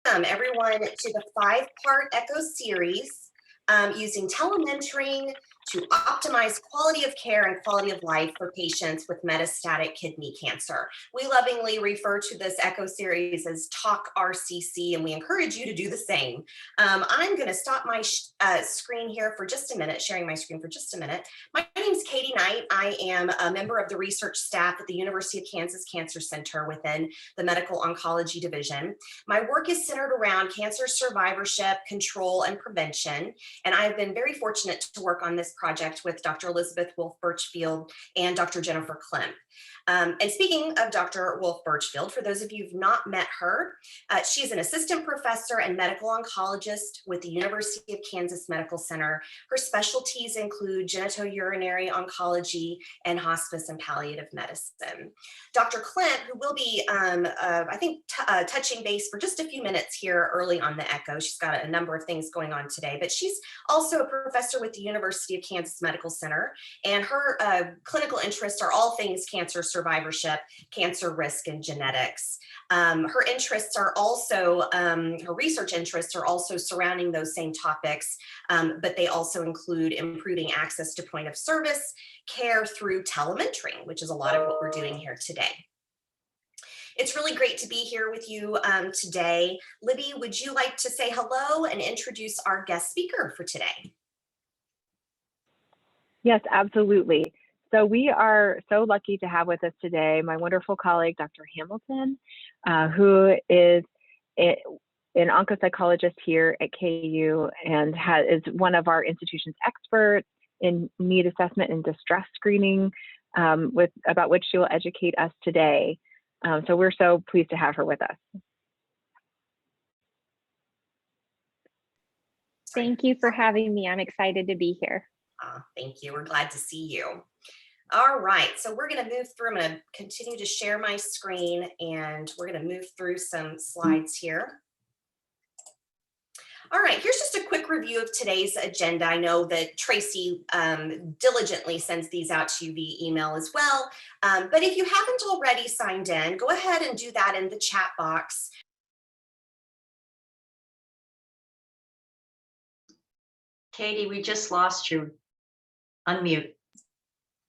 everyone to the 5-part ECHO series using telementoring to optimize quality of care and quality of life for patients with metastatic kidney cancer. We lovingly refer to this ECHO series as TOQQ RCC, and we encourage you to do the same. I'm going to stop my screen here for just a minute, sharing my screen for just a minute. My name is Katie Knight. I am a member of the research staff at the University of Kansas Cancer Center within the Medical Oncology Division. My work is centered around cancer survivorship, control, and prevention, and I've been very fortunate to work on this project with Dr. Elizabeth Wolf-Birchfield and Dr. Jennifer Klemp. And speaking of Dr. Wolf-Birchfield, for those of you who've not met her, she's an assistant professor and medical oncologist with the University of Kansas Medical Center. Her specialties include genitourinary oncology and hospice and palliative medicine. Dr. Klemp, who will be, I think, touching base for just a few minutes here early on the ECHO. She's got a number of things going on today, but she's also a professor with the University of Kansas Medical Center, and her clinical interests are all things cancer survivorship, cancer risk, and genetics. Her interests are also, her research interests are also surrounding those same topics, but they also include improving access to point of service care through telementoring, which is a lot of what we're doing here today. It's really great to be here with you today. Libby, would you like to say hello and introduce our guest speaker for today? Yes, absolutely. So we are so lucky to have with us today my wonderful colleague, Dr. Hamilton, who is an oncopsychologist here at KU and is one of our institution's experts in need assessment and distress screening, about which she will educate us today. So we're so pleased to have her with us. Thank you for having me. I'm excited to be here. Thank you. We're glad to see you. All right, so we're going to move through. I'm going to continue to share my screen, and we're going to move through some slides here. All right, here's just a quick review of today's agenda. I know that Tracy diligently sends these out to you via email as well, but if you haven't already signed in, go ahead and do that in the chat box. Katie, we just lost you. Unmute.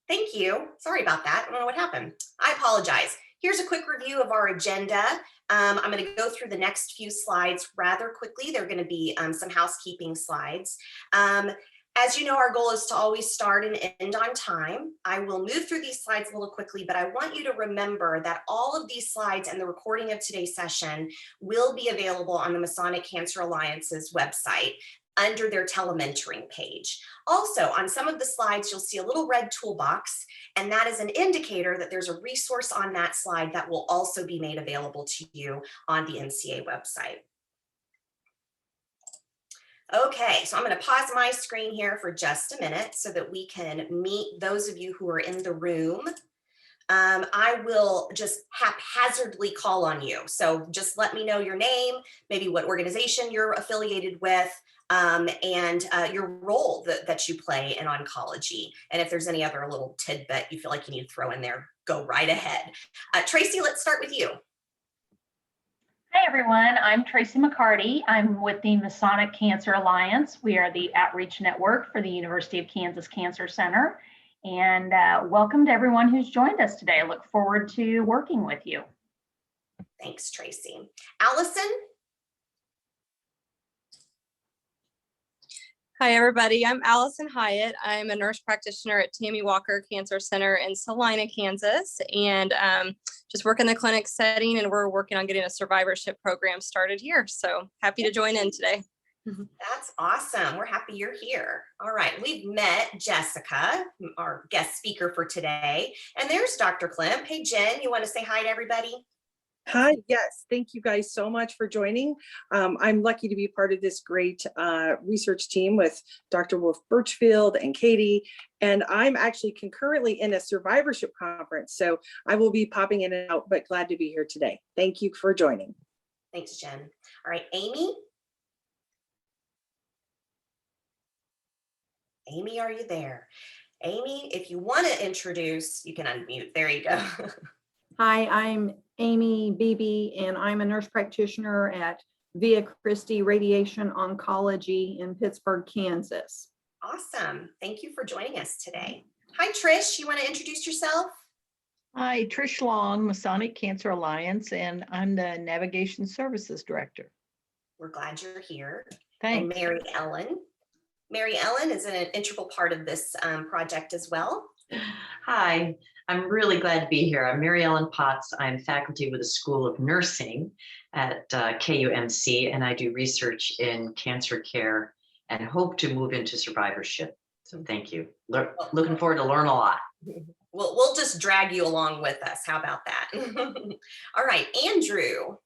Thank you. Sorry about that. I don't know what happened. I apologize. Here's a quick review of our agenda. I'm going to go through the next few slides rather quickly. They're going to be some housekeeping slides. As you know, our goal is to always start and end on time. I will move through these slides a little quickly, but I want you to remember that all of these slides and the recording of today's session will be available on the Masonic Cancer Alliance's website under their telementoring page. Also, on some of the slides, you'll see a little red toolbox, and that is an indicator that there's a resource on that slide that will also be made available to you on the NCA website. Okay, so I'm going to pause my screen here for just a minute so that we can meet those of you who are in the room. I will just haphazardly call on you. So just let me know your name, maybe what organization you're affiliated with, and your role that you play in oncology. And if there's any other little tidbit you feel like you need to throw in there, go right ahead. Tracy, let's start with you. Hi, everyone. I'm Tracy McCarty. I'm with the Masonic Cancer Alliance. We are the outreach network for the University of Kansas Cancer Center. And welcome to everyone who's joined us today. I look forward to working with you. Thanks, Tracy. Allison? Hi, everybody. I'm Allison Hyatt. I'm a nurse practitioner at Tammy Walker Cancer Center in Salina, Kansas, and just work in the clinic setting, and we're working on getting a survivorship program started here. So happy to join in today. That's awesome. We're happy you're here. All right, we've met Jessica, our guest speaker for today, and there's Dr. Klemp. Hey, Jen, you want to say hi to everybody? Hi, yes, thank you guys so much for joining. I'm lucky to be part of this great research team with Dr. Wolf-Birchfield and Katie, and I'm actually concurrently in a survivorship conference, so I will be popping in and out, but glad to be here today. Thank you for joining. Thanks, Jen. All right, Amy? Amy, are you there? Amy, if you want to introduce, you can unmute. There you go. Hi, I'm Amy Beebe, and I'm a nurse practitioner at Via Christi Radiation Oncology in Pittsburgh, Kansas. Awesome. Thank you for joining us today. Hi, Trish. You want to introduce yourself? Hi, Trish Long, Masonic Cancer Alliance, and I'm the Navigation Services Director. We're glad you're here. Thanks. And Mary Ellen. Mary Ellen is an integral part of this project as well. Hi, I'm really glad to be here. I'm Mary Ellen Potts. I'm faculty with the School of Nursing at KUMC, and I do research in cancer care and hope to move into survivorship. So thank you. Looking forward to learn a lot. We'll just drag you along with us. How about that? All right, Andrew.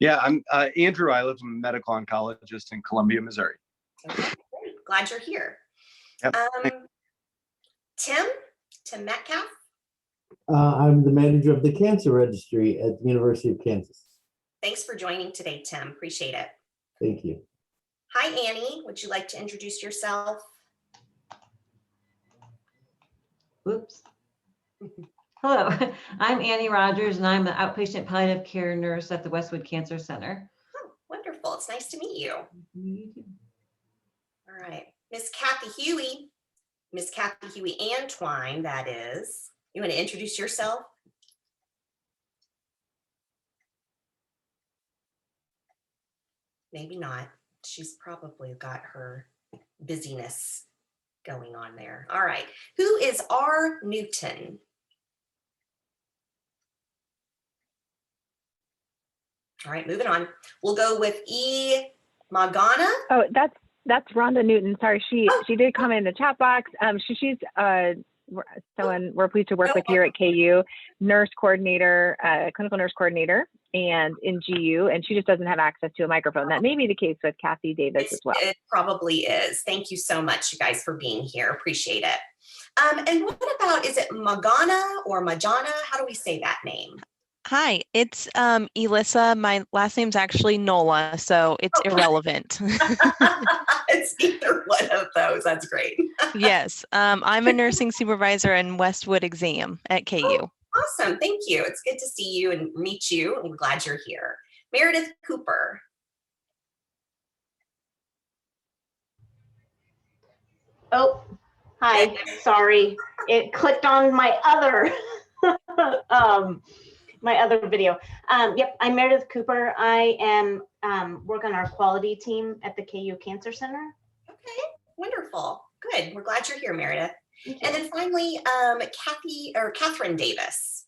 Yeah, I'm Andrew Eilif. I'm a medical oncologist in Columbia, Missouri. Okay, great. Glad you're here. Yep. Tim Metcalf. I'm the manager of the cancer registry at the University of Kansas. Thanks for joining today, Tim. Appreciate it. Thank you. Hi, Annie. Would you like to introduce yourself? Oops. Hello, I'm Annie Rogers, and I'm an outpatient palliative care nurse at the Westwood Cancer Center. Oh, wonderful. It's nice to meet you. All right. Miss Kathy Huey. Miss Kathy Huey Antwine, that is. You want to introduce yourself? Maybe not. She's probably got her busyness going on there. All right. Who is R. Newton? All right, moving on. We'll go with E. Magana. Oh, that's Rhonda Newton. Sorry, she did comment in the chat box. She's someone we're pleased to work with here at KU, nurse coordinator, clinical nurse coordinator, and in GU, and she just doesn't have access to a microphone. That may be the case with Kathy Davis as well. It probably is. Thank you so much, you guys, for being here. Appreciate it. And what about, is it Magana or Majana? How do we say that name? Hi, it's Elissa. My last name's actually Nola, so it's irrelevant. It's either one of those. That's great. Yes, I'm a nursing supervisor in Westwood Exam at KU. Oh, awesome. Thank you. It's good to see you and meet you. I'm glad you're here. Meredith Cooper. Oh, hi. Sorry. It clicked on my other my other video. Yep, I'm Meredith Cooper. I am work on our quality team at the KU Cancer Center. Okay, wonderful. Good. We're glad you're here, Meredith. And then finally, Catherine Davis.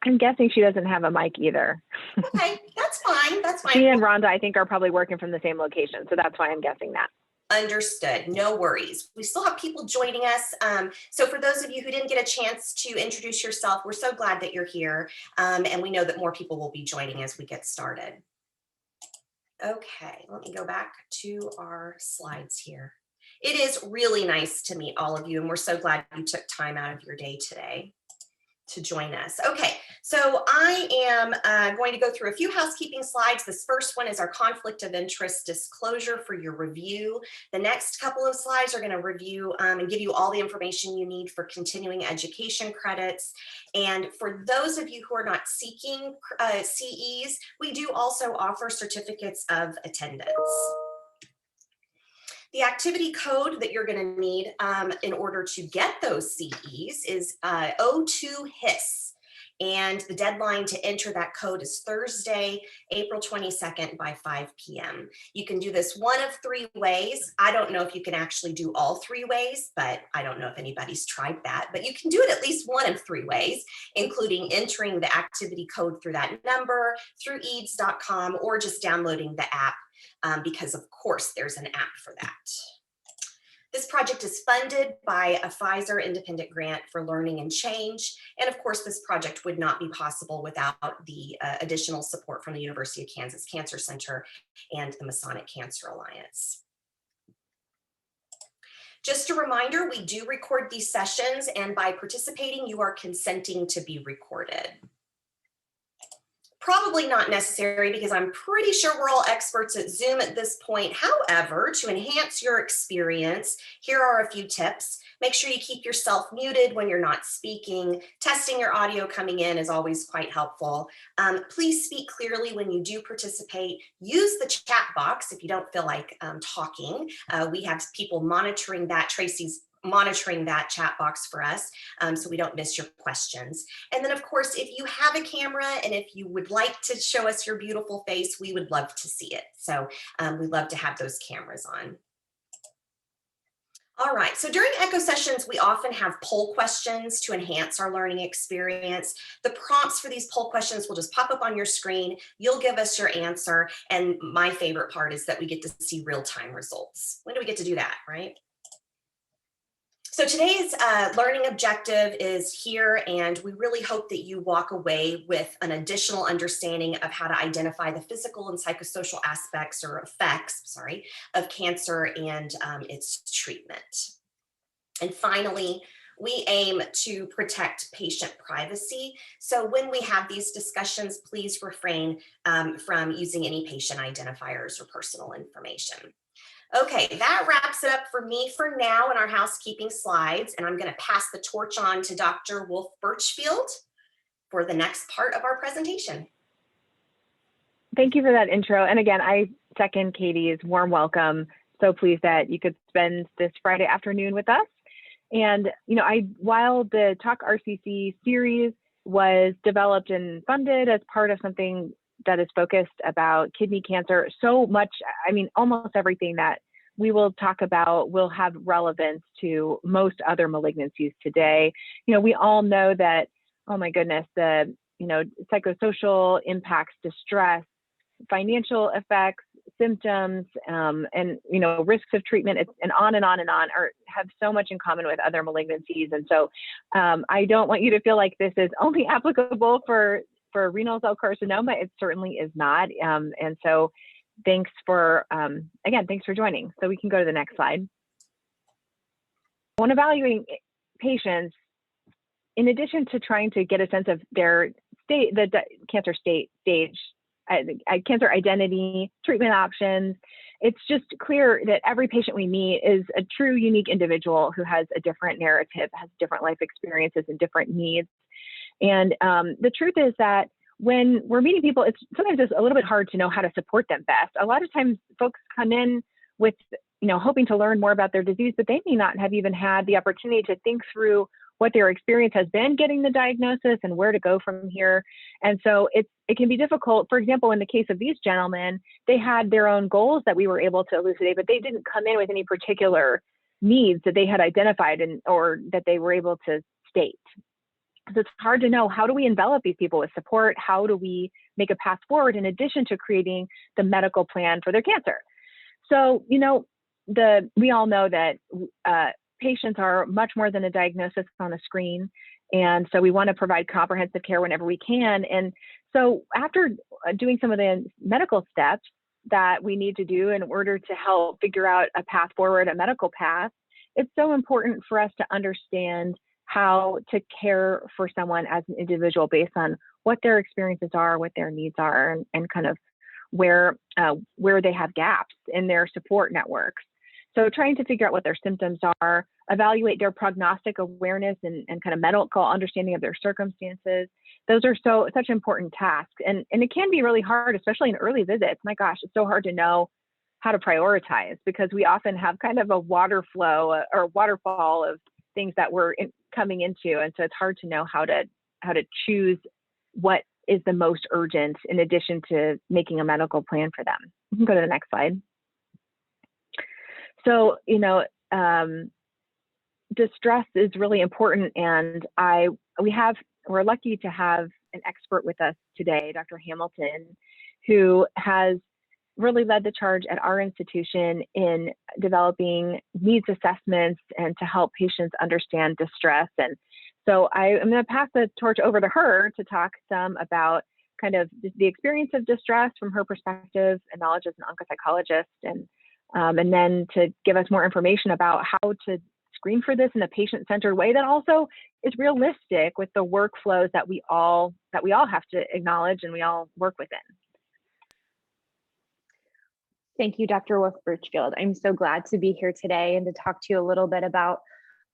I'm guessing she doesn't have a mic either. Okay, that's fine. That's fine. She and Rhonda, I think, are probably working from the same location, so that's why I'm guessing that. Understood. No worries. We still have people joining us. So for those of you who didn't get a chance to introduce yourself, we're so glad that you're here. And we know that more people will be joining as we get started. Okay, let me go back to our slides here. It is really nice to meet all of you, and we're so glad you took time out of your day today to join us. Okay, so I am going to go through a few housekeeping slides. This first one is our conflict of interest disclosure for your review. The next couple of slides are going to review and give you all the information you need for continuing education credits. And for those of you who are not seeking CEs, we do also offer certificates of attendance. The activity code that you're going to need in order to get those CEs is O2HIS. And the deadline to enter that code is Thursday, April 22nd by 5 p.m. You can do this one of 3 ways. I don't know if you can actually do all 3 ways, but I don't know if anybody's tried that. But you can do it at least one of 3 ways, including entering the activity code through that number, through eads.com, or just downloading the app. Because of course there's an app for that. This project is funded by a Pfizer independent grant for learning and change. And of course, this project would not be possible without the additional support from the University of Kansas Cancer Center and the Masonic Cancer Alliance. Just a reminder, we do record these sessions, and by participating, you are consenting to be recorded. Probably not necessary because I'm pretty sure we're all experts at Zoom at this point. However, to enhance your experience, here are a few tips. Make sure you keep yourself muted when you're not speaking. Testing your audio coming in is always quite helpful. Please speak clearly when you do participate. Use the chat box if you don't feel like talking. We have people monitoring that. Tracy's monitoring that chat box for us so we don't miss your questions. And then of course, if you have a camera and if you would like to show us your beautiful face, we would love to see it. So we love to have those cameras on. All right, so during echo sessions, we often have poll questions to enhance our learning experience. The prompts for these poll questions will just pop up on your screen. You'll give us your answer. And my favorite part is that we get to see real-time results. When do we get to do that, right? So today's learning objective is here, and we really hope that you walk away with an additional understanding of how to identify the physical and psychosocial aspects or effects, sorry, of cancer and its treatment. And finally, we aim to protect patient privacy. So when we have these discussions, please refrain from using any patient identifiers or personal information. Okay, that wraps it up for me for now in our housekeeping slides, and I'm going to pass the torch on to Dr. Wolf Birchfield for the next part of our presentation. Thank you for that intro. And again, I second Katie's warm welcome. So pleased that you could spend this Friday afternoon with us. And, you know, while the TOQQ RCC series was developed and funded as part of something that is focused about kidney cancer, so much, I mean, almost everything that we will talk about will have relevance to most other malignancies today. You know, we all know that, oh my goodness, the, you know, psychosocial impacts, distress, financial effects, symptoms, and, you know, risks of treatment, and on and on and on, have so much in common with other malignancies. And so I don't want you to feel like this is only applicable for renal cell carcinoma. It certainly is not. And so thanks for, again, thanks for joining. So we can go to the next slide. When evaluating patients, in addition to trying to get a sense of their state, the cancer stage, cancer identity, treatment options, it's just clear that every patient we meet is a true unique individual who has a different narrative, has different life experiences and different needs. And the truth is that when we're meeting people, sometimes it's a little bit hard to know how to support them best. A lot of times folks come in with, you know, hoping to learn more about their disease, but they may not have even had the opportunity to think through what their experience has been getting the diagnosis and where to go from here. And so it can be difficult. For example, in the case of these gentlemen, they had their own goals that we were able to elucidate, but they didn't come in with any particular needs that they had identified or that they were able to state. So it's hard to know, how do we envelop these people with support? How do we make a path forward in addition to creating the medical plan for their cancer? So, you know, we all know that patients are much more than a diagnosis on a screen. And so we want to provide comprehensive care whenever we can. And so after doing some of the medical steps that we need to do in order to help figure out a path forward, a medical path, it's so important for us to understand how to care for someone as an individual based on what their experiences are, what their needs are, and kind of where they have gaps in their support networks. So trying to figure out what their symptoms are, evaluate their prognostic awareness and kind of medical understanding of their circumstances. Those are such important tasks. And it can be really hard, especially in early visits. My gosh, it's so hard to know how to prioritize because we often have kind of a waterfall of things that we're coming into. And so it's hard to know how to choose what is the most urgent in addition to making a medical plan for them. You can go to the next slide. So, you know, distress is really important. And we're lucky to have an expert with us today, Dr. Hamilton, who has really led the charge at our institution in developing needs assessments and to help patients understand distress. And so I'm going to pass the torch over to her to talk some about kind of the experience of distress from her perspective and knowledge as an oncopsychologist, and then to give us more information about how to screen for this in a patient-centered way that also is realistic with the workflows that we all that we all have to acknowledge and we all work within. Thank you, Dr. Wolf Birchfield. I'm so glad to be here today and to talk to you a little bit about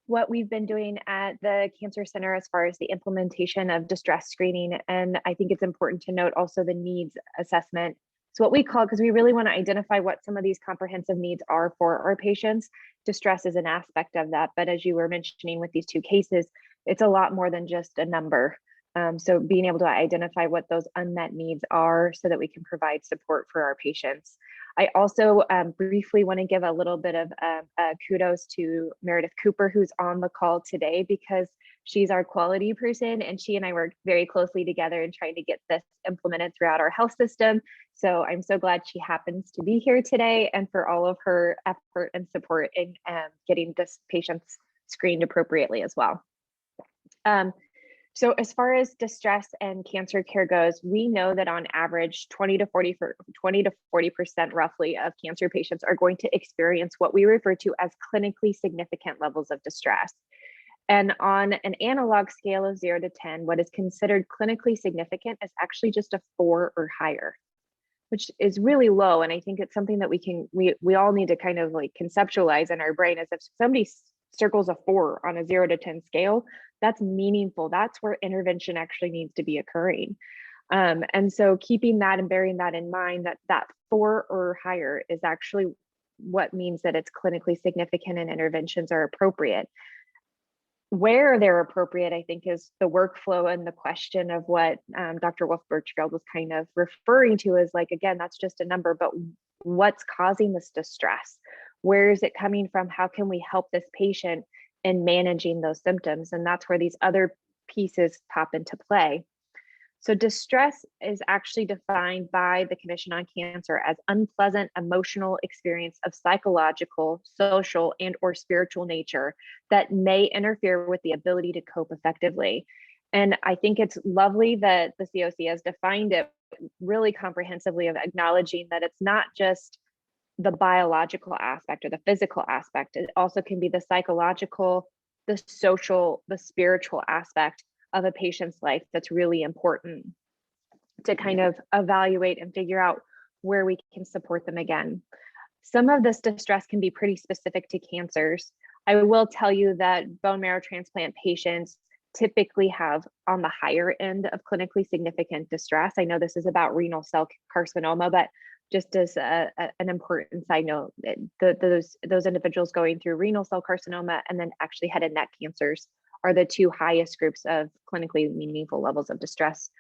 what we've been doing at the Cancer Center as far as the implementation of distress screening. And I think it's important to note also the needs assessment. So what we call, because we really want to identify what some of these comprehensive needs are for our patients. Distress is an aspect of that, but as you were mentioning with these two cases, it's a lot more than just a number. So being able to identify what those unmet needs are so that we can provide support for our patients. I also briefly want to give a little bit of kudos to Meredith Cooper, who's on the call today, because she's our quality person and she and I work very closely together in trying to get this implemented throughout our health system. So I'm so glad she happens to be here today and for all of her effort and support in getting this patients screened appropriately as well. So as far as distress and cancer care goes, we know that on average 20 to 40% roughly of cancer patients are going to experience what we refer to as clinically significant levels of distress. And on an analog scale of 0 to 10, what is considered clinically significant is actually just a 4 or higher, which is really low. And I think it's something that we all need to kind of like conceptualize in our brain, as if somebody circles a 4 on a 0 to 10 scale, that's meaningful. That's where intervention actually needs to be occurring. And so keeping that and bearing that in mind, that 4 or higher is actually what means that it's clinically significant and interventions are appropriate. Where they're appropriate, I think, is the workflow and the question of what Dr. Wolf Birchfield was kind of referring to is like, again, that's just a number, but what's causing this distress? Where is it coming from? How can we help this patient in managing those symptoms? And that's where these other pieces pop into play. So distress is actually defined by the Commission on Cancer as unpleasant emotional experience of psychological, social, and or spiritual nature that may interfere with the ability to cope effectively. And I think it's lovely that the COC has defined it really comprehensively, of acknowledging that it's not just the biological aspect or the physical aspect. It also can be the psychological, the social, the spiritual aspect of a patient's life that's really important to kind of evaluate and figure out where we can support them again. Some of this distress can be pretty specific to cancers. I will tell you that bone marrow transplant patients typically have on the higher end of clinically significant distress. I know this is about renal cell carcinoma, but just as an important side note, those individuals going through renal cell carcinoma and then actually head and neck cancers are the two highest groups of clinically meaningful levels of distress.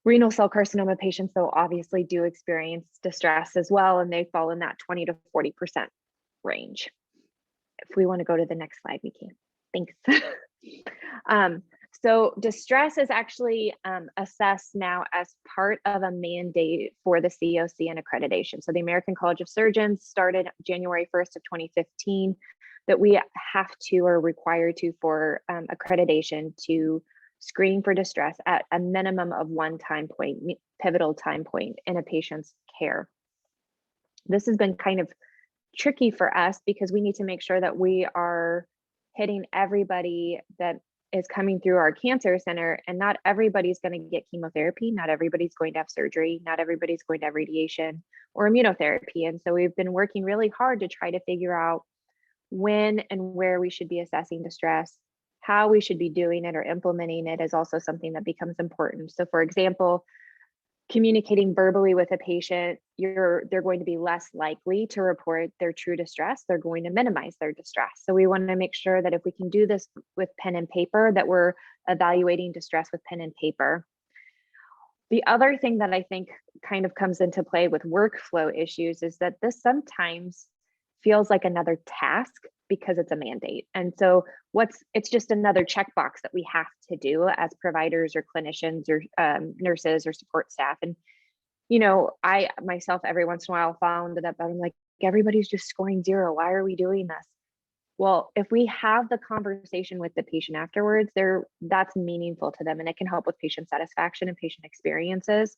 Renal cell carcinoma patients, though, obviously do experience distress as well, and they fall in that 20 to 40% range. If we want to go to the next slide, we can. Thanks. So distress is actually assessed now as part of a mandate for the COC and accreditation. So the American College of Surgeons started January 1st of 2015, that we have to or required to for accreditation to screen for distress at a minimum of one time point, pivotal time point in a patient's care. This has been kind of tricky for us because we need to make sure that we are hitting everybody that is coming through our cancer center, and not everybody's going to get chemotherapy. Not everybody's going to have surgery. Not everybody's going to have radiation or immunotherapy. And so we've been working really hard to try to figure out when and where we should be assessing distress. How we should be doing it or implementing it is also something that becomes important. So for example, communicating verbally with a patient, they're going to be less likely to report their true distress. They're going to minimize their distress. So we want to make sure that if we can do this with pen and paper, that we're evaluating distress with pen and paper. The other thing that I think kind of comes into play with workflow issues is that this sometimes feels like another task because it's a mandate. And so it's just another checkbox that we have to do as providers or clinicians or nurses or support staff. And, you know, I myself every once in a while found that I'm like, everybody's just scoring 0. Why are we doing this? Well, if we have the conversation with the patient afterwards, that's meaningful to them, and it can help with patient satisfaction and patient experiences.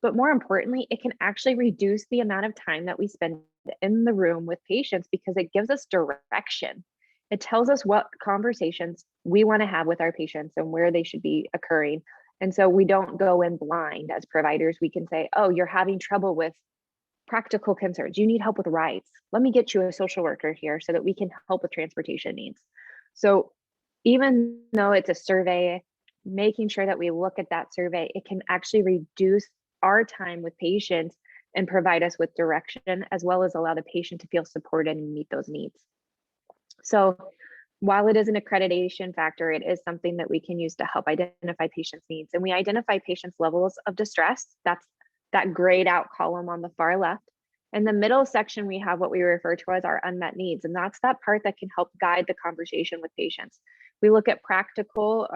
But more importantly, it can actually reduce the amount of time that we spend in the room with patients because it gives us direction. It tells us what conversations we want to have with our patients and where they should be occurring. And so we don't go in blind as providers. We can say, oh, you're having trouble with practical concerns. You need help with rides. Let me get you a social worker here so that we can help with transportation needs. So even though it's a survey, making sure that we look at that survey, it can actually reduce our time with patients and provide us with direction, as well as allow the patient to feel supported and meet those needs. So while it is an accreditation factor, it is something that we can use to help identify patients' needs. And we identify patients' levels of distress. That's that grayed out column on the far left. In the middle section, we have what we refer to as our unmet needs. And that's that part that can help guide the conversation with patients. We look at practical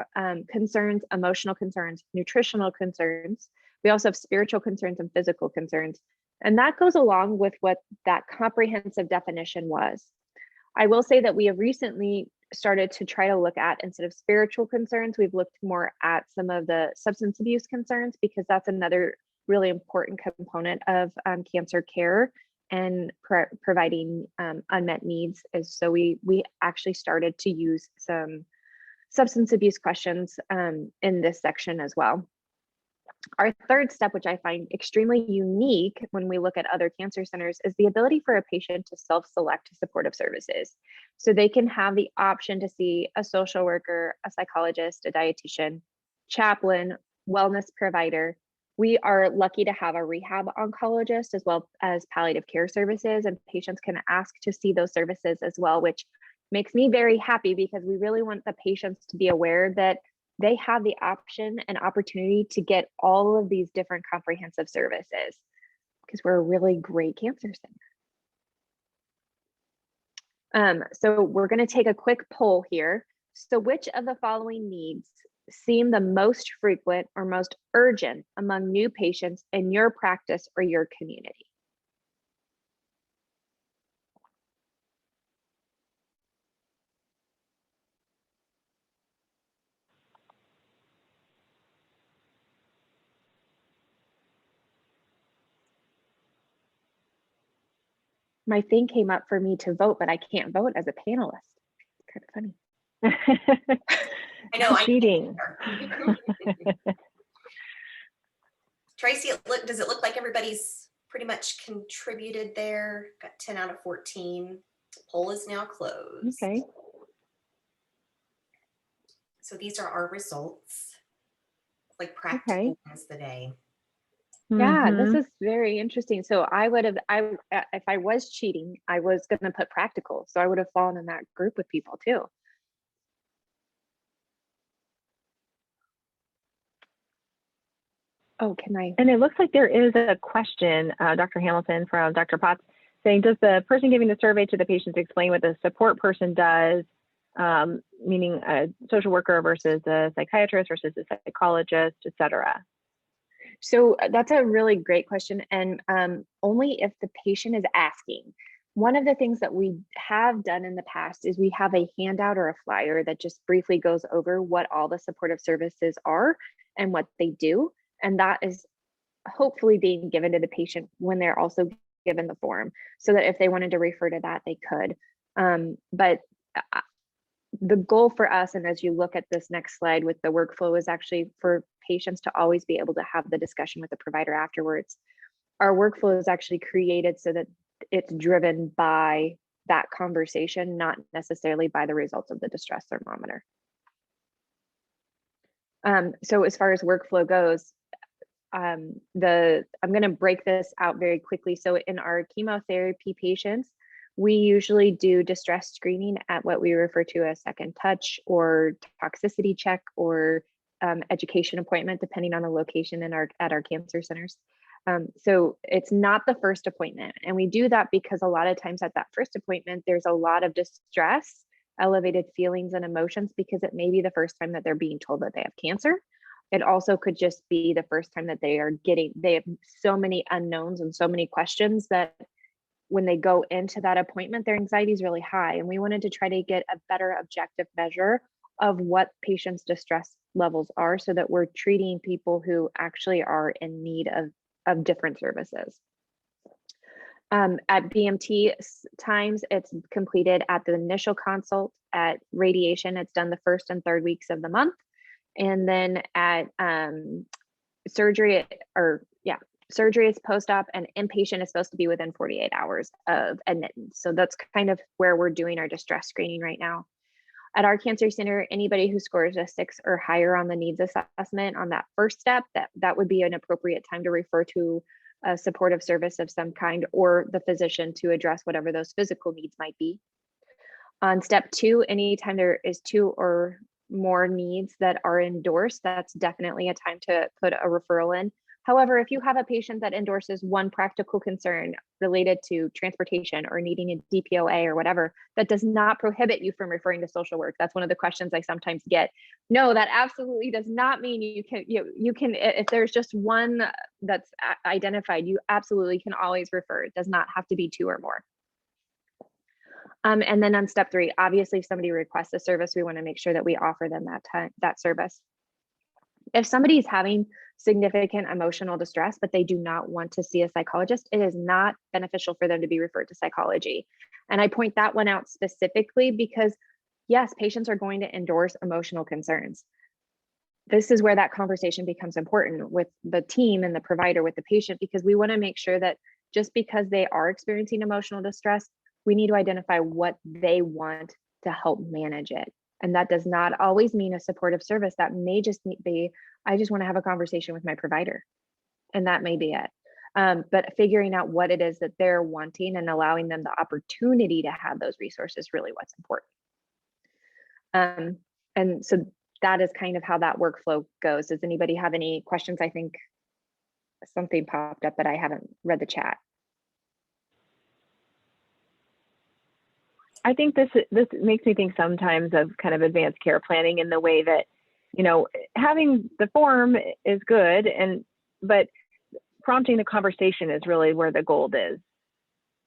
concerns, emotional concerns, nutritional concerns. We also have spiritual concerns and physical concerns. And that goes along with what that comprehensive definition was. I will say that we have recently started to try to look at, instead of spiritual concerns, we've looked more at some of the substance abuse concerns, because that's another really important component of cancer care and providing unmet needs. Is so we actually started to use some substance abuse questions in this section as well. Our third step, which I find extremely unique when we look at other cancer centers, is the ability for a patient to self-select supportive services. So they can have the option to see a social worker, a psychologist, a dietitian, chaplain, wellness provider. We are lucky to have a rehab oncologist as well as palliative care services, and patients can ask to see those services as well, which makes me very happy, because we really want the patients to be aware that they have the option and opportunity to get all of these different comprehensive services, because we're a really great cancer center. So we're going to take a quick poll here. So which of the following needs seem the most frequent or most urgent among new patients in your practice or your community? My thing came up for me to vote, but I can't vote as a panelist. It's kind of funny. I know. Cheating. Tracy, does it look like everybody's pretty much contributed there? Got 10 out of 14. The poll is now closed. Okay. So these are our results. Like practical wins the day. Yeah, this is very interesting. So if I was cheating, I was going to put practical. So I would have fallen in that group with people too. Oh, can I? And it looks like there is a question, Dr. Hamilton, from Dr. Potts, saying, does the person giving the survey to the patients explain what the support person does, meaning a social worker versus a psychiatrist versus a psychologist, et cetera? So that's a really great question. And only if the patient is asking. One of the things that we have done in the past is we have a handout or a flyer that just briefly goes over what all the supportive services are and what they do. And that is hopefully being given to the patient when they're also given the form, so that if they wanted to refer to that, they could. But the goal for us, and as you look at this next slide with the workflow, is actually for patients to always be able to have the discussion with the provider afterwards. Our workflow is actually created so that it's driven by that conversation, not necessarily by the results of the distress thermometer. So as far as workflow goes, I'm going to break this out very quickly. So in our chemotherapy patients, we usually do distress screening at what we refer to as second touch or toxicity check or education appointment, depending on the location at our cancer centers. So it's not the first appointment. And we do that because a lot of times at that first appointment, there's a lot of distress, elevated feelings and emotions, because it may be the first time that they're being told that they have cancer. It also could just be the first time that they have so many unknowns and so many questions that when they go into that appointment, their anxiety is really high. And we wanted to try to get a better objective measure of what patients' distress levels are, so that we're treating people who actually are in need of different services. At BMT times, it's completed at the initial consult. At radiation, it's done the first and third weeks of the month. And then at surgery surgery is post-op, and inpatient is supposed to be within 48 hours of admittance. So that's kind of where we're doing our distress screening right now. At our cancer center, anybody who scores a 6 or higher on the needs assessment on that first step, that would be an appropriate time to refer to a supportive service of some kind or the physician to address whatever those physical needs might be. On step 2, anytime there is 2 or more needs that are endorsed, that's definitely a time to put a referral in. However, if you have a patient that endorses one practical concern related to transportation or needing a DPOA or whatever, that does not prohibit you from referring to social work. That's one of the questions I sometimes get. No, that absolutely does not mean you can, if there's just one that's identified, you absolutely can always refer. It does not have to be 2 or more. And then on step 3, obviously if somebody requests a service, we want to make sure that we offer them that service. If somebody's having significant emotional distress, but they do not want to see a psychologist, it is not beneficial for them to be referred to psychology. And I point that one out specifically because, yes, patients are going to endorse emotional concerns. This is where that conversation becomes important with the team and the provider, with the patient, because we want to make sure that just because they are experiencing emotional distress, we need to identify what they want to help manage it. And that does not always mean a supportive service. That may just be, I just want to have a conversation with my provider. And that may be it. But figuring out what it is that they're wanting and allowing them the opportunity to have those resources is really what's important. And so that is kind of how that workflow goes. Does anybody have any questions? I think something popped up, but I haven't read the chat. I think this makes me think sometimes of kind of advanced care planning in the way that, you know, having the form is good, but prompting the conversation is really where the gold is.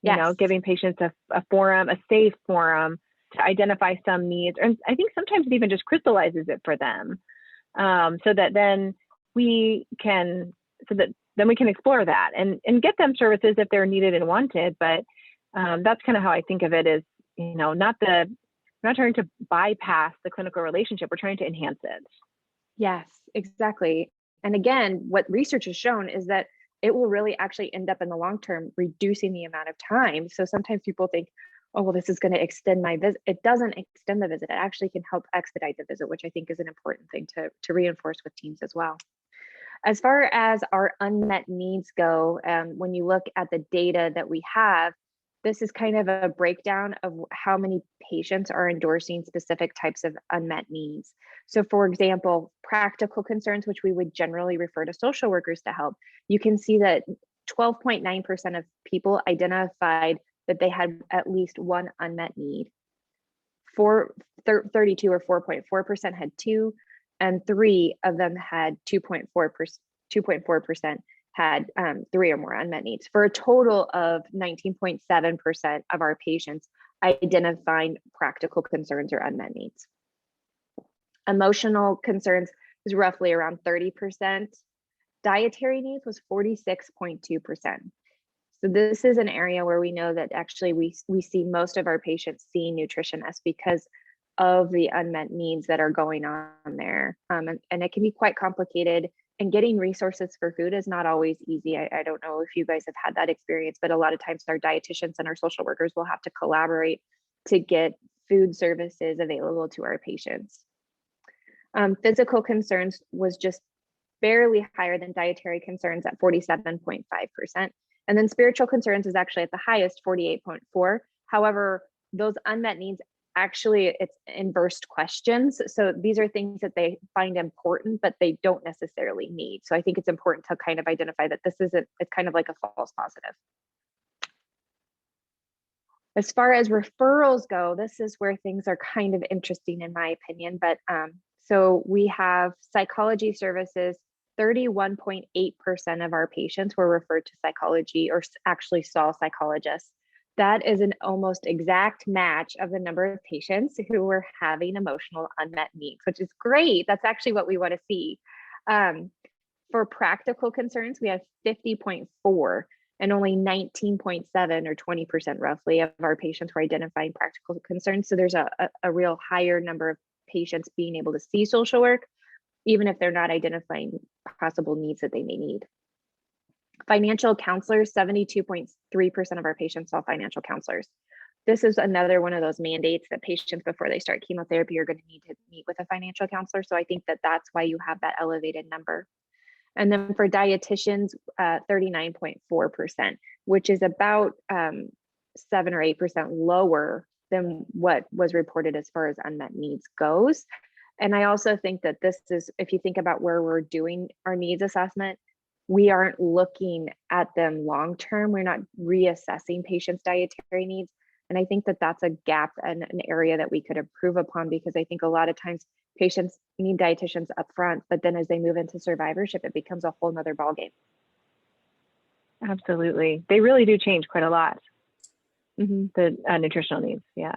You know, giving patients a forum, a safe forum to identify some needs. And I think sometimes it even just crystallizes it for them, so that then we can explore that and get them services if they're needed and wanted. But that's kind of how I think of it, is, you know, not trying to bypass the clinical relationship. We're trying to enhance it. Yes, exactly. And again, what research has shown is that it will really actually end up in the long term reducing the amount of time. So sometimes people think, oh, well, this is going to extend my visit. It doesn't extend the visit. It actually can help expedite the visit, which I think is an important thing to reinforce with teams as well. As far as our unmet needs go, when you look at the data that we have, this is kind of a breakdown of how many patients are endorsing specific types of unmet needs. So for example, practical concerns, which we would generally refer to social workers to help, you can see that 12.9% of people identified that they had at least one unmet need. 32 or 4.4% had 2, and 3 of them had 2.4% had 3 or more unmet needs, for a total of 19.7% of our patients identifying practical concerns or unmet needs. Emotional concerns is roughly around 30%. Dietary needs was 46.2%. So this is an area where we know that actually we see most of our patients seeing nutritionists because of the unmet needs that are going on there. And it can be quite complicated. And getting resources for food is not always easy. I don't know if you guys have had that experience, but a lot of times our dietitians and our social workers will have to collaborate to get food services available to our patients. Physical concerns was just barely higher than dietary concerns at 47.5%. And then spiritual concerns is actually at the highest, 48.4%. However, those unmet needs, actually it's inverse questions. So these are things that they find important, but they don't necessarily need. So I think it's important to kind of identify that it's kind of like a false positive. As far as referrals go, this is where things are kind of interesting in my opinion. But so we have psychology services. 31.8% of our patients were referred to psychology or actually saw psychologists. That is an almost exact match of the number of patients who were having emotional unmet needs, which is great. That's actually what we want to see. For practical concerns, we have 50.4 and only 19.7 or 20% roughly of our patients were identifying practical concerns. So there's a real higher number of patients being able to see social work. even if they're not identifying possible needs that they may need. Financial counselors, 72.3% of our patients saw financial counselors. This is another one of those mandates that patients before they start chemotherapy are going to need to meet with a financial counselor. So I think that that's why you have that elevated number. And then for dietitians, 39.4%, which is about 7 or 8% lower than what was reported as far as unmet needs goes. And I also think that this is, if you think about where we're doing our needs assessment, we aren't looking at them long-term. We're not reassessing patients' dietary needs. And I think that that's a gap and an area that we could improve upon, because I think a lot of times patients need dietitians up front, but then as they move into survivorship, it becomes a whole nother ballgame. Absolutely. They really do change quite a lot. The nutritional needs, yeah.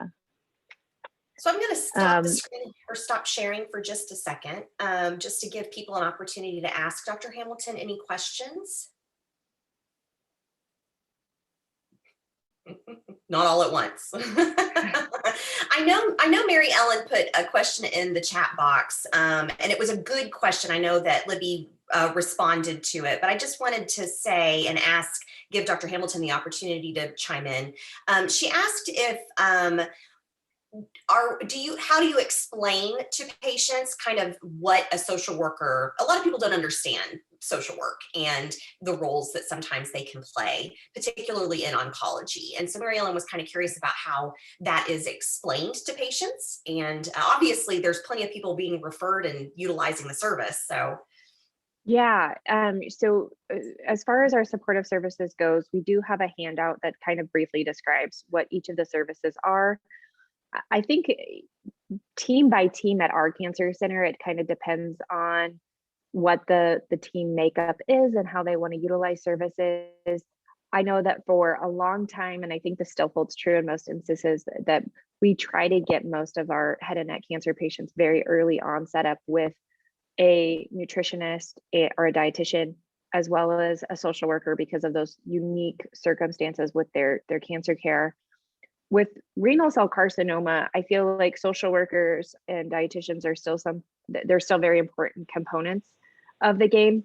So I'm going to stop the screen or stop sharing for just a second, just to give people an opportunity to ask Dr. Hamilton any questions. Not all at once. I know Mary Ellen put a question in the chat box, and it was a good question. I know that Libby responded to it, but I just wanted to say and ask, give Dr. Hamilton the opportunity to chime in. She asked if how do you explain to patients kind of what a social worker, a lot of people don't understand social work and the roles that sometimes they can play, particularly in oncology. And so Mary Ellen was kind of curious about how that is explained to patients. And obviously there's plenty of people being referred and utilizing the service. So yeah, so as far as our supportive services goes, we do have a handout that kind of briefly describes what each of the services are. I think team by team at our cancer center, it kind of depends on what the team makeup is and how they want to utilize services. I know that for a long time, and I think this still holds true in most instances, that we try to get most of our head and neck cancer patients very early on set up with a nutritionist or a dietitian, as well as a social worker, because of those unique circumstances with their cancer care. With renal cell carcinoma, I feel like social workers and dietitians are they're still very important components of the game.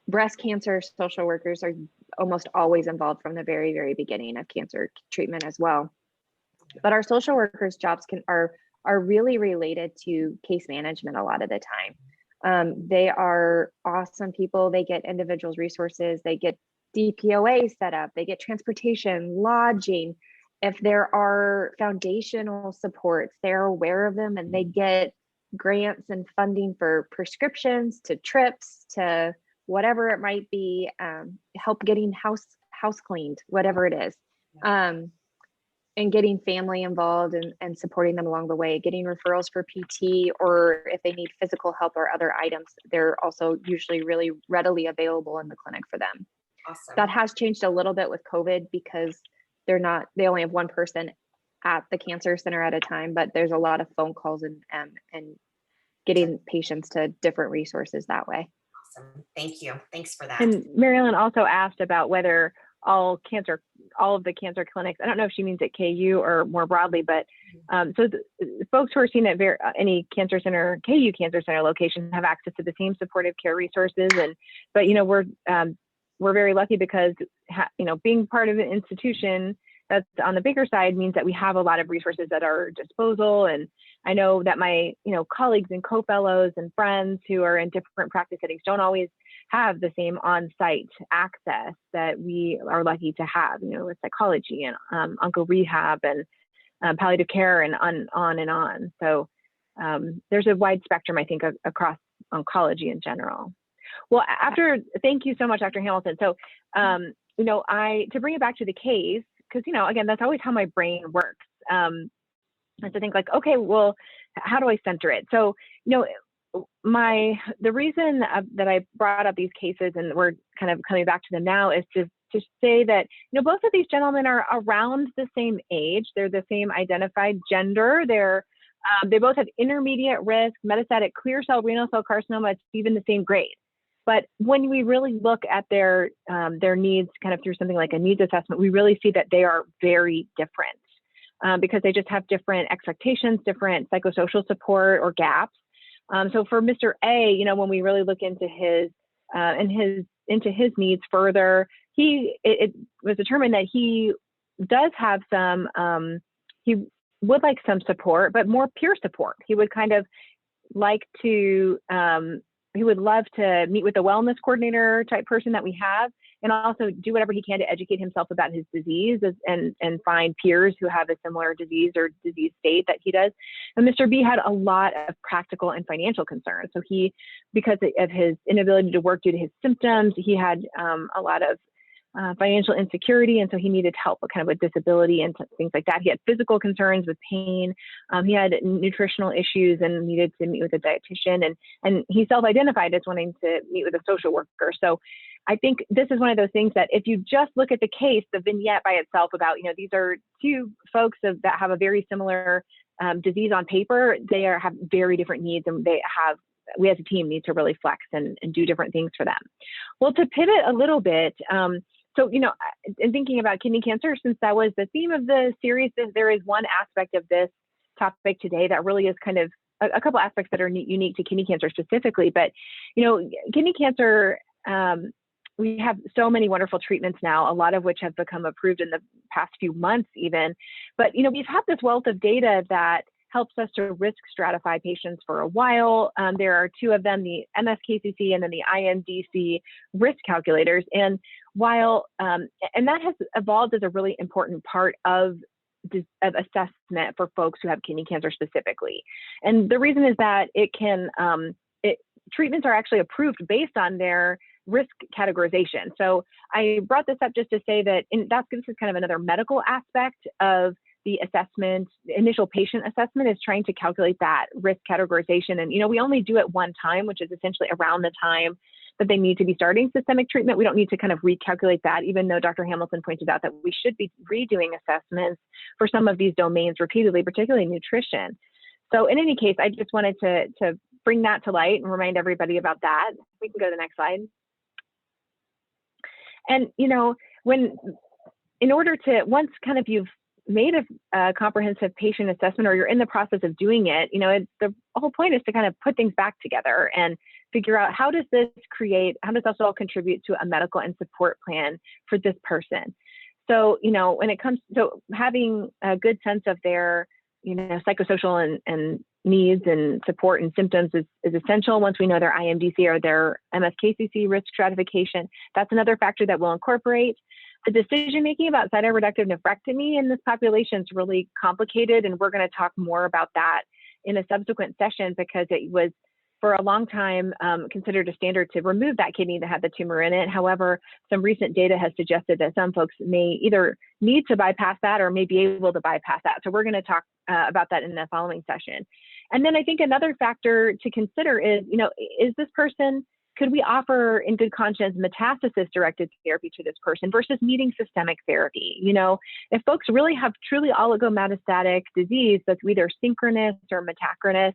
Breast cancer social workers are almost always involved from the very, very beginning of cancer treatment as well. But our social workers' jobs are really related to case management a lot of the time. They are awesome people. They get individuals resources, they get DPOA set up, they get transportation, lodging. If there are foundational supports, they're aware of them, and they get grants and funding for prescriptions, to trips, to whatever it might be, help getting house cleaned, whatever it is. And getting family involved and supporting them along the way, getting referrals for PT, or if they need physical help or other items, they're also usually really readily available in the clinic for them. Awesome. That has changed a little bit with COVID, because they only have one person at the cancer center at a time, but there's a lot of phone calls and getting patients to different resources that way. Awesome. Thank you. Thanks for that. And Mary Ellen also asked about whether all of the cancer clinics, I don't know if she means at KU or more broadly, but so the folks who are seen at any cancer center, KU cancer center location, have access to the same supportive care resources. But we're very lucky because being part of an institution that's on the bigger side means that we have a lot of resources at our disposal. And I know that my colleagues and co-fellows and friends who are in different practice settings don't always have the same on-site access that we are lucky to have, with psychology and onco rehab and palliative care and on and on. So there's a wide spectrum, I think, across oncology in general. Well, thank you so much, Dr. Hamilton. So, to bring it back to the case, because, again, that's always how my brain works. And to think like, okay, well, how do I center it? So, the reason that I brought up these cases, and we're kind of coming back to them now, is to say that, both of these gentlemen are around the same age. They're the same identified gender. They both have intermediate risk metastatic clear cell renal cell carcinoma. It's even the same grade. But when we really look at their needs kind of through something like a needs assessment, we really see that they are very different because they just have different expectations, different psychosocial support or gaps. So for Mr. A, you know, when we really look into his needs further, it was determined that he does have some, he would like some support, but more peer support. He would kind of like to, he would love to meet with a wellness coordinator type person that we have, and also do whatever he can to educate himself about his disease and find peers who have a similar disease or disease state that he does. And Mr. B had a lot of practical and financial concerns. So he, because of his inability to work due to his symptoms, he had a lot of financial insecurity, and so he needed help with kind of with disability and things like that. He had physical concerns with pain. He had nutritional issues and needed to meet with a dietitian, and he self-identified as wanting to meet with a social worker. So I think this is one of those things that if you just look at the case, the vignette by itself about, you know, these are two folks that have a very similar disease on paper, they have very different needs, and we as a team need to really flex and do different things for them. Well, to pivot a little bit, so, you know, in thinking about kidney cancer, since that was the theme of the series, there is one aspect of this topic today that really is kind of a couple aspects that are unique to kidney cancer specifically. But, you know, kidney cancer, we have so many wonderful treatments now, a lot of which have become approved in the past few months even. But, you know, we've had this wealth of data that helps us to risk stratify patients for a while. There are two of them, the MSKCC and then the IMDC risk calculators. And while, and that has evolved as a really important part of assessment for folks who have kidney cancer specifically. And the reason is that it can, treatments are actually approved based on their risk categorization. So I brought this up just to say that this is kind of another medical aspect of the assessment. Initial patient assessment is trying to calculate that risk categorization. And, you know, we only do it one time, which is essentially around the time that they need to be starting systemic treatment. We don't need to kind of recalculate that, even though Dr. Hamilton pointed out that we should be redoing assessments for some of these domains repeatedly, particularly nutrition. So in any case, I just wanted to bring that to light and remind everybody about that. We can go to the next slide. And, you know, in order to, once kind of you've made a comprehensive patient assessment, or you're in the process of doing it, you know, the whole point is to kind of put things back together and figure out how does this all contribute to a medical and support plan for this person. So, you know, when it comes to having a good sense of their, you know, psychosocial and needs and support and symptoms is essential. Once we know their IMDC or their MSKCC risk stratification, that's another factor that we'll incorporate. The decision-making about cytoreductive nephrectomy in this population is really complicated, and we're going to talk more about that in a subsequent session, because it was for a long time considered a standard to remove that kidney that had the tumor in it. However, some recent data has suggested that some folks may either need to bypass that or may be able to bypass that. So we're going to talk about that in the following session. And then I think another factor to consider is, you know, is this person, could we offer in good conscience metastasis-directed therapy to this person versus needing systemic therapy? You know, if folks really have truly oligometastatic disease that's either synchronous or metachronous,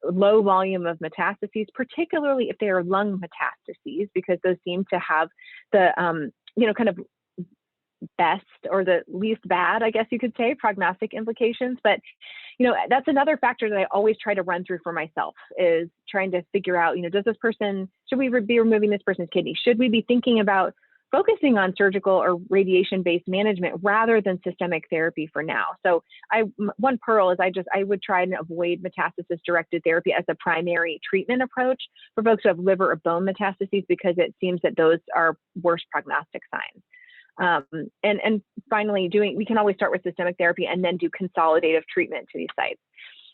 low volume of metastases, particularly if they are lung metastases, because those seem to have the, you know, kind of best or the least bad, I guess you could say, prognostic implications. But, you know, that's another factor that I always try to run through for myself, is trying to figure out, you know, does this person, should we be removing this person's kidney? Should we be thinking about focusing on surgical or radiation-based management rather than systemic therapy for now? So one pearl is I would try and avoid metastasis-directed therapy as a primary treatment approach for folks who have liver or bone metastases, because it seems that those are worse prognostic signs. And finally, we can always start with systemic therapy and then do consolidative treatment to these sites.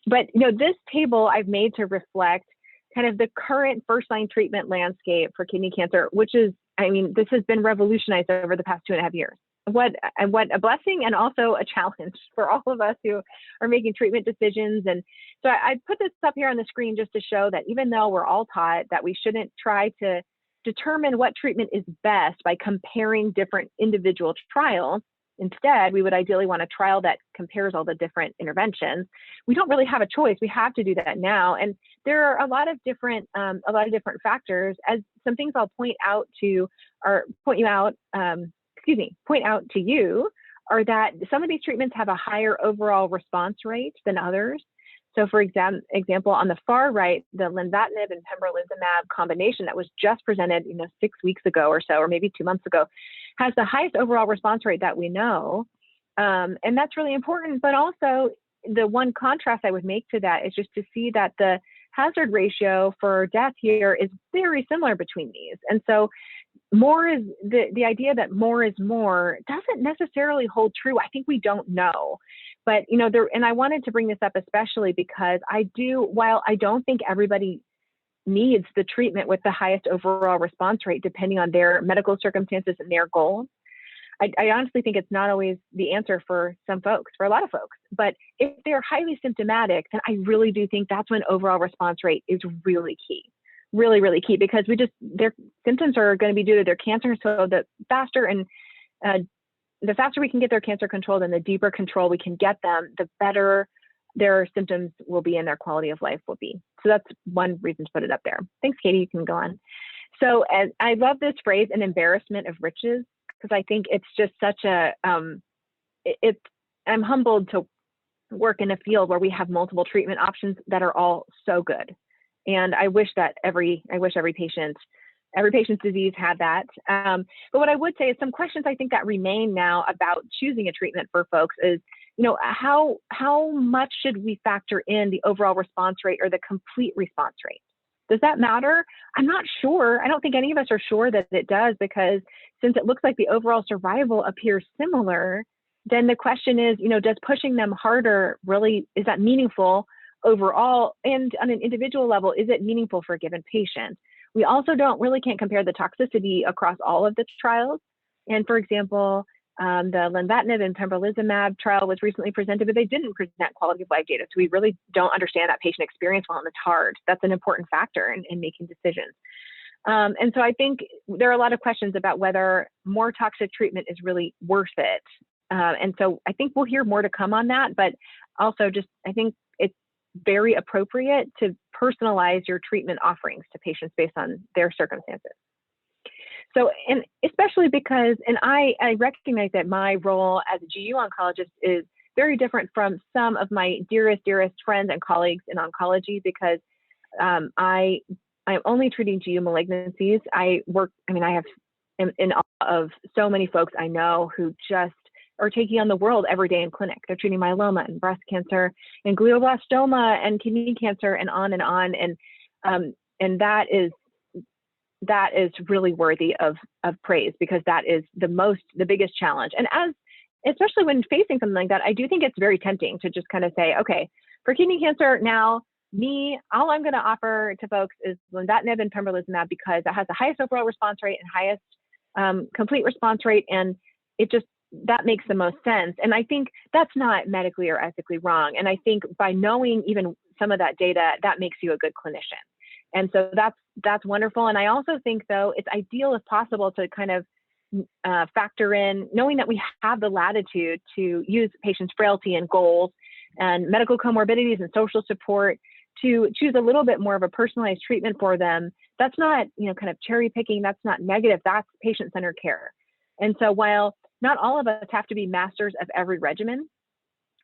But, you know, this table I've made to reflect kind of the current first-line treatment landscape for kidney cancer, which is, I mean, this has been revolutionized over the past 2.5 years. What a blessing, and also a challenge for all of us who are making treatment decisions. And so I put this up here on the screen just to show that even though we're all taught that we shouldn't try to determine what treatment is best by comparing different individual trials, instead, we would ideally want a trial that compares all the different interventions. We don't really have a choice. We have to do that now. And there are a lot of different factors. As some things I'll point out to you are that some of these treatments have a higher overall response rate than others. So for example, on the far right, the lenvatinib and pembrolizumab combination that was just presented, 6 weeks ago or so, or maybe 2 months ago, has the highest overall response rate that we know. And that's really important. But also the one contrast I would make to that is just to see that the hazard ratio for death here is very similar between these. And so more is the idea that more is more doesn't necessarily hold true. I think we don't know. But, and I wanted to bring this up especially because while I don't think everybody needs the treatment with the highest overall response rate, depending on their medical circumstances and their goals, I honestly think it's not always the answer for some folks, for a lot of folks. But if they're highly symptomatic, then I really do think that's when overall response rate is really key. Really, really key, because their symptoms are going to be due to their cancer. So the faster we can get their cancer controlled and the deeper control we can get them, the better their symptoms will be and their quality of life will be. So that's one reason to put it up there. Thanks, Katie. You can go on. So I love this phrase, an embarrassment of riches, because I think it's just such I'm humbled to work in a field where we have multiple treatment options that are all so good. And I wish every patient's disease had that. But what I would say is some questions I think that remain now about choosing a treatment for folks is, how much should we factor in the overall response rate or the complete response rate? Does that matter? I'm not sure. I don't think any of us are sure that it does, because since it looks like the overall survival appears similar, then the question is, does pushing them harder really, is that meaningful overall? And on an individual level, is it meaningful for a given patient? We also can't compare the toxicity across all of the trials. And for example, the lenvatinib and pembrolizumab trial was recently presented, but they didn't present quality of life data. So we really don't understand that patient experience well, and it's hard. That's an important factor in making decisions. And so I think there are a lot of questions about whether more toxic treatment is really worth it. And so I think we'll hear more to come on that, but also I think it's very appropriate to personalize your treatment offerings to patients based on their circumstances. So, and especially because, and I recognize that my role as a GU oncologist is very different from some of my dearest friends and colleagues in oncology, because I'm only treating GU malignancies. I have in awe of so many folks I know who just are taking on the world every day in clinic. They're treating myeloma and breast cancer and glioblastoma and kidney cancer and on. And that is really worthy of praise, because that is the biggest challenge. And especially when facing something like that, I do think it's very tempting to just kind of say, okay, for kidney cancer now, all I'm going to offer to folks is lenvatinib and pembrolizumab, because that has the highest overall response rate and highest complete response rate. And that makes the most sense. And I think that's not medically or ethically wrong. And I think by knowing even some of that data, that makes you a good clinician. And so that's wonderful. And I also think, though, it's ideal if possible to kind of factor in, knowing that we have the latitude to use patients' frailty and goals and medical comorbidities and social support to choose a little bit more of a personalized treatment for them. That's not, kind of cherry picking. That's not negative. That's patient-centered care. And so while not all of us have to be masters of every regimen,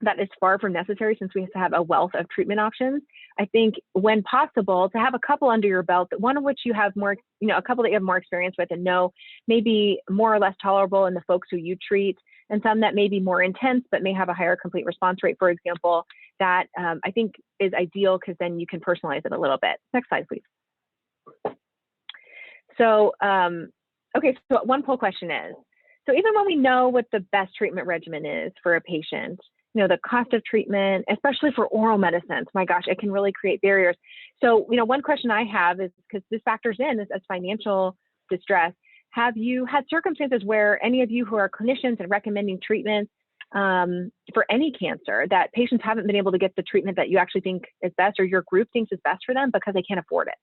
that is far from necessary, since we have to have a wealth of treatment options. I think when possible, to have a couple under your belt, one of which you have more, a couple that you have more experience with and know may be more or less tolerable in the folks who you treat, and some that may be more intense but may have a higher complete response rate, for example, that I think is ideal, because then you can personalize it a little bit. Next slide, please. So, okay, so one poll question is, so even when we know what the best treatment regimen is for a patient, the cost of treatment, especially for oral medicines, my gosh, it can really create barriers. So, one question I have is, because this factors in as financial distress, have you had circumstances where any of you who are clinicians and recommending treatments for any cancer, that patients haven't been able to get the treatment that you actually think is best, or your group thinks is best for them, because they can't afford it?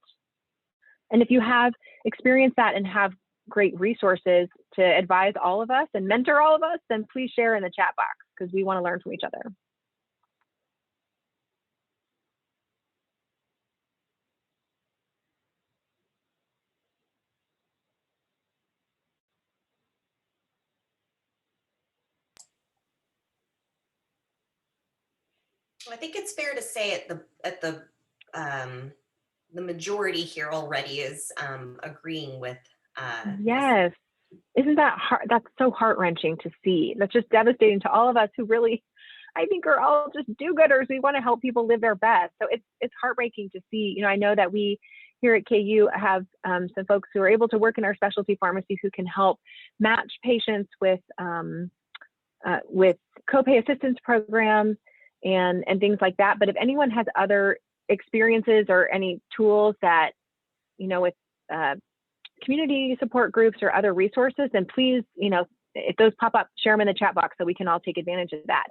And if you have experienced that and have great resources to advise all of us and mentor all of us, then please share in the chat box, because we want to learn from each other. I think it's fair to say the majority here already is agreeing with. Yes. Isn't that hard? That's so heart-wrenching to see. That's just devastating to all of us who really, I think, are all just do-gooders. We want to help people live their best. So it's heartbreaking to see. You know, I know that we here at KU have some folks who are able to work in our specialty pharmacy who can help match patients with copay assistance programs and things like that. But if anyone has other experiences or any tools that, you know, with community support groups or other resources, then please, you know, if those pop up, share them in the chat box so we can all take advantage of that.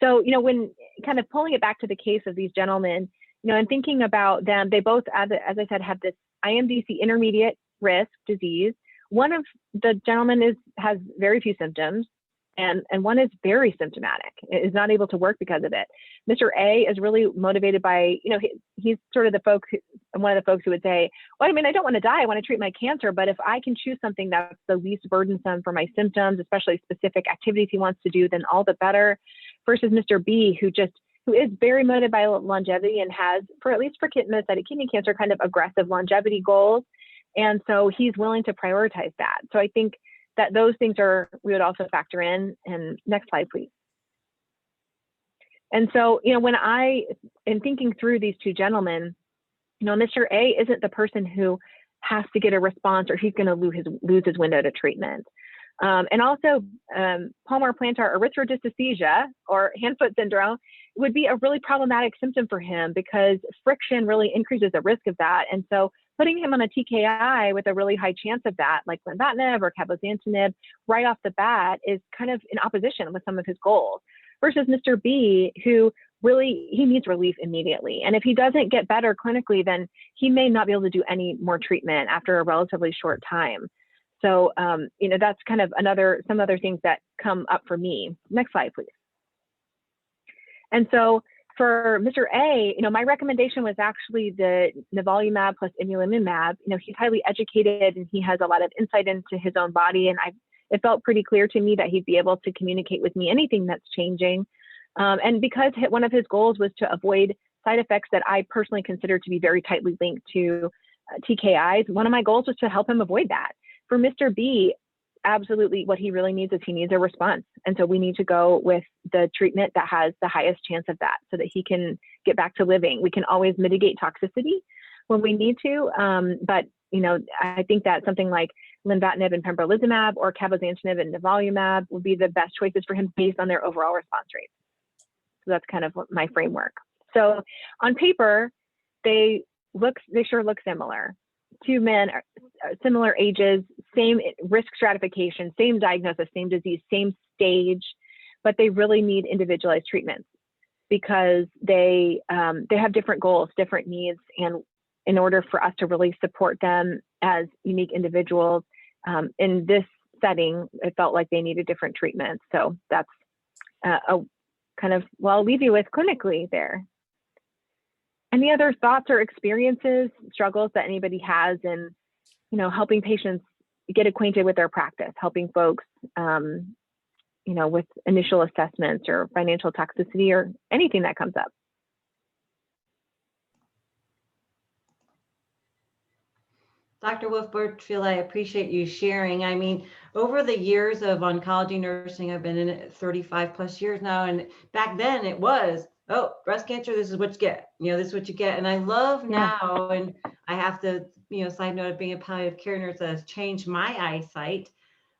So, you know, when kind of pulling it back to the case of these gentlemen, you know, and thinking about them, they both, as I said, have this IMDC intermediate risk disease. One of the gentlemen has very few symptoms, and one is very symptomatic, is not able to work because of it. Mr. A is really motivated by, you know, he's sort of one of the folks who would say, well, I mean, I don't want to die, I want to treat my cancer, but if I can choose something that's the least burdensome for my symptoms, especially specific activities he wants to do, then all the better. Versus Mr. B, who is very motivated by longevity and has, at least for metastatic kidney cancer, kind of aggressive longevity goals. And so he's willing to prioritize that. So I think that those things we would also factor in. And next slide, please. And so, you know, when I am thinking through these two gentlemen, you know, Mr. A isn't the person who has to get a response or he's going to lose his window to treatment. And also palmar plantar erythrodysesthesia or hand-foot syndrome would be a really problematic symptom for him because friction really increases the risk of that. And so putting him on a TKI with a really high chance of that, like lenvatinib or cabozantinib, right off the bat is kind of in opposition with some of his goals. Versus Mr. B, who really, he needs relief immediately. And if he doesn't get better clinically, then he may not be able to do any more treatment after a relatively short time. So, you know, that's kind of some other things that come up for me. Next slide, please. And so for Mr. A, you know, my recommendation was actually the nivolumab plus ipilimumab. You know, he's highly educated and he has a lot of insight into his own body. And it felt pretty clear to me that he'd be able to communicate with me anything that's changing. And because one of his goals was to avoid side effects that I personally consider to be very tightly linked to TKIs, one of my goals was to help him avoid that. For Mr. B, absolutely what he really needs is he needs a response. And so we need to go with the treatment that has the highest chance of that so that he can get back to living. We can always mitigate toxicity when we need to. But, you know, I think that something like lenvatinib and pembrolizumab or cabozantinib and nivolumab would be the best choices for him based on their overall response rates. So that's kind of my framework. So on paper, they sure look similar. Two men are similar ages, same risk stratification, same diagnosis, same disease, same stage, but they really need individualized treatments because they have different goals, different needs, and in order for us to really support them as unique individuals in this setting, it felt like they needed different treatments. So that's I'll leave you with clinically there. Any other thoughts or experiences, struggles that anybody has in, you know, helping patients get acquainted with their practice, helping folks, you know, with initial assessments or financial toxicity or anything that comes up? Dr. Wolf-Birchfield, I appreciate you sharing. I mean, over the years of oncology nursing, I've been in it 35 plus years now. And back then it was, oh, breast cancer, this is what you get. You know, this is what you get. And I love now, and I have to, you know, side note of being a palliative care nurse that has changed my eyesight.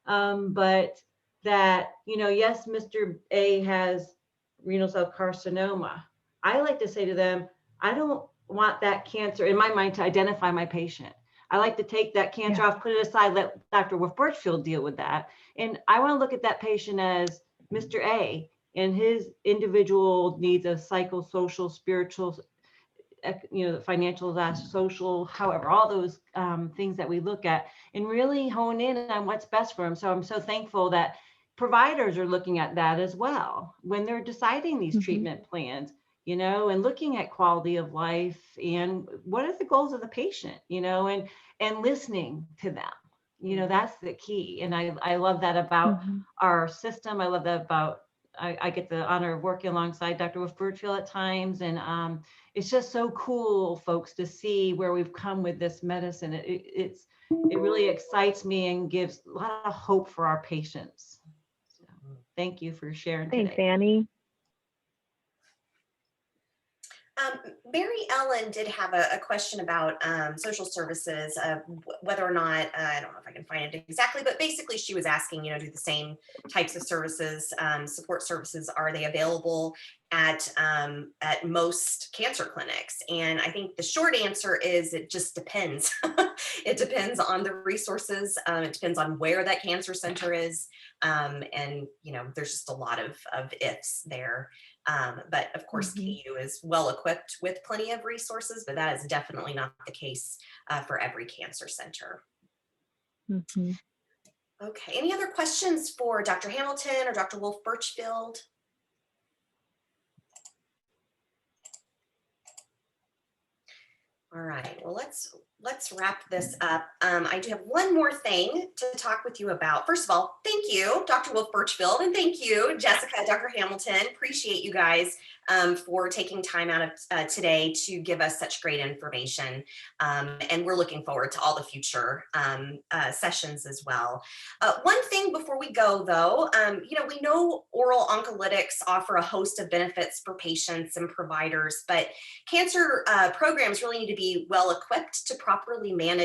But that, you know, yes, Mr. A has renal cell carcinoma. I like to say to them, I don't want that cancer in my mind to identify my patient. I like to take that cancer off, put it aside, let Dr. Wolf-Birchfield deal with that. And I want to look at that patient as Mr. A and his individual needs of psychosocial, spiritual, you know, financial, social, however, all those things that we look at and really hone in on what's best for him. So I'm so thankful that providers are looking at that as well when they're deciding these treatment plans, you know, and looking at quality of life and what are the goals of the patient, you know, and listening to them, you know, that's the key. And I love that about our system. I love that about I get the honor of working alongside Dr. Wolf Birchfield at times. And it's just so cool, folks, to see where we've come with this medicine. It really excites me and gives a lot of hope for our patients. So, thank you for sharing Thanks, today. Annie. Mary Ellen did have a question about social services, whether or not, I don't know if I can find it exactly, but basically she was asking, do the same types of services, support services, are they available at most cancer clinics? And I think the short answer is it just depends. It depends on the resources. It depends on where that cancer center is. And, there's just a lot of ifs there. But of course, KU is well equipped with plenty of resources, but that is definitely not the case for every cancer center. Okay, any other questions for Dr. Hamilton or Dr. Wolf Birchfield? All right, well, let's wrap this up. I do have one more thing to talk with you about. First of all, thank you, Dr. Wolf Birchfield, and thank you, Jessica, Dr. Hamilton. Appreciate you guys for taking time out of today to give us such great information. And we're looking forward to all the future sessions as well. One thing before we go though, we know oral oncolytics offer a host of benefits for patients and providers, but cancer programs really need to be well equipped to properly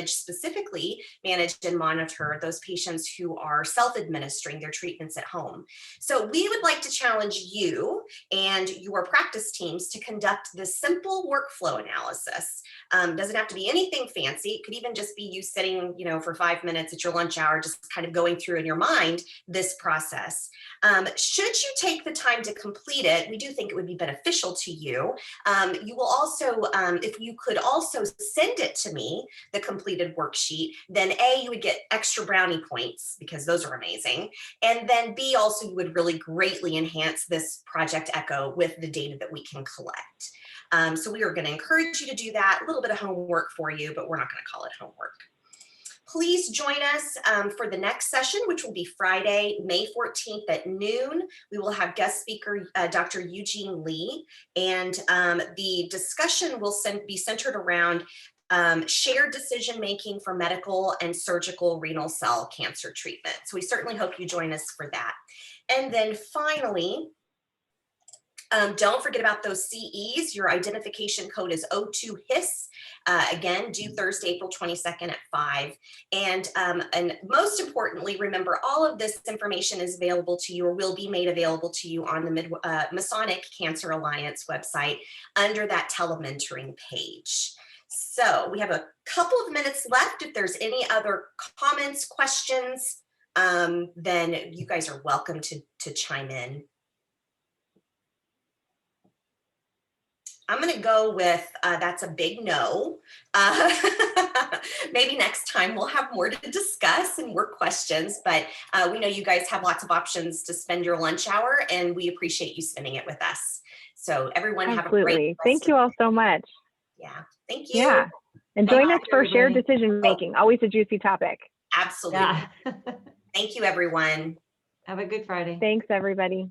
specifically manage and monitor those patients who are self-administering their treatments at home. So we would like to challenge you and your practice teams to conduct this simple workflow analysis. Doesn't have to be anything fancy. It could even just be you sitting, for 5 minutes at your lunch hour, just kind of going through in your mind this process. Should you take the time to complete it, we do think it would be beneficial to you. You will also, if you could also send it to me, the completed worksheet, then A, you would get extra brownie points because those are amazing. And then B, also you would really greatly enhance this Project Echo with the data that we can collect. So we are going to encourage you to do that. A little bit of homework for you, but we're not going to call it homework. Please join us for the next session, which will be Friday, May 14th at noon. We will have guest speaker, Dr. Eugene Lee, and the discussion will be centered around shared decision-making for medical and surgical renal cell cancer treatment. So we certainly hope you join us for that. And then finally, don't forget about those CEs. Your identification code is 02HIS. Again, due Thursday, April 22nd at 5. And most importantly, remember all of this information is available to you or will be made available to you on the Masonic Cancer Alliance website under that telementoring page. So we have a couple of minutes left. If there's any other comments, questions, then you guys are welcome to chime in. I'm going to go with that's a big no. Maybe next time we'll have more to discuss and more questions, but we know you guys have lots of options to spend your lunch hour, and we appreciate you spending it with us. So everyone have a great Thank you all so much. Yeah, thank you. Yeah, and join us for shared decision making. Always a juicy topic. Absolutely. Yeah. Thank you, everyone. Have a good Friday. Thanks, everybody.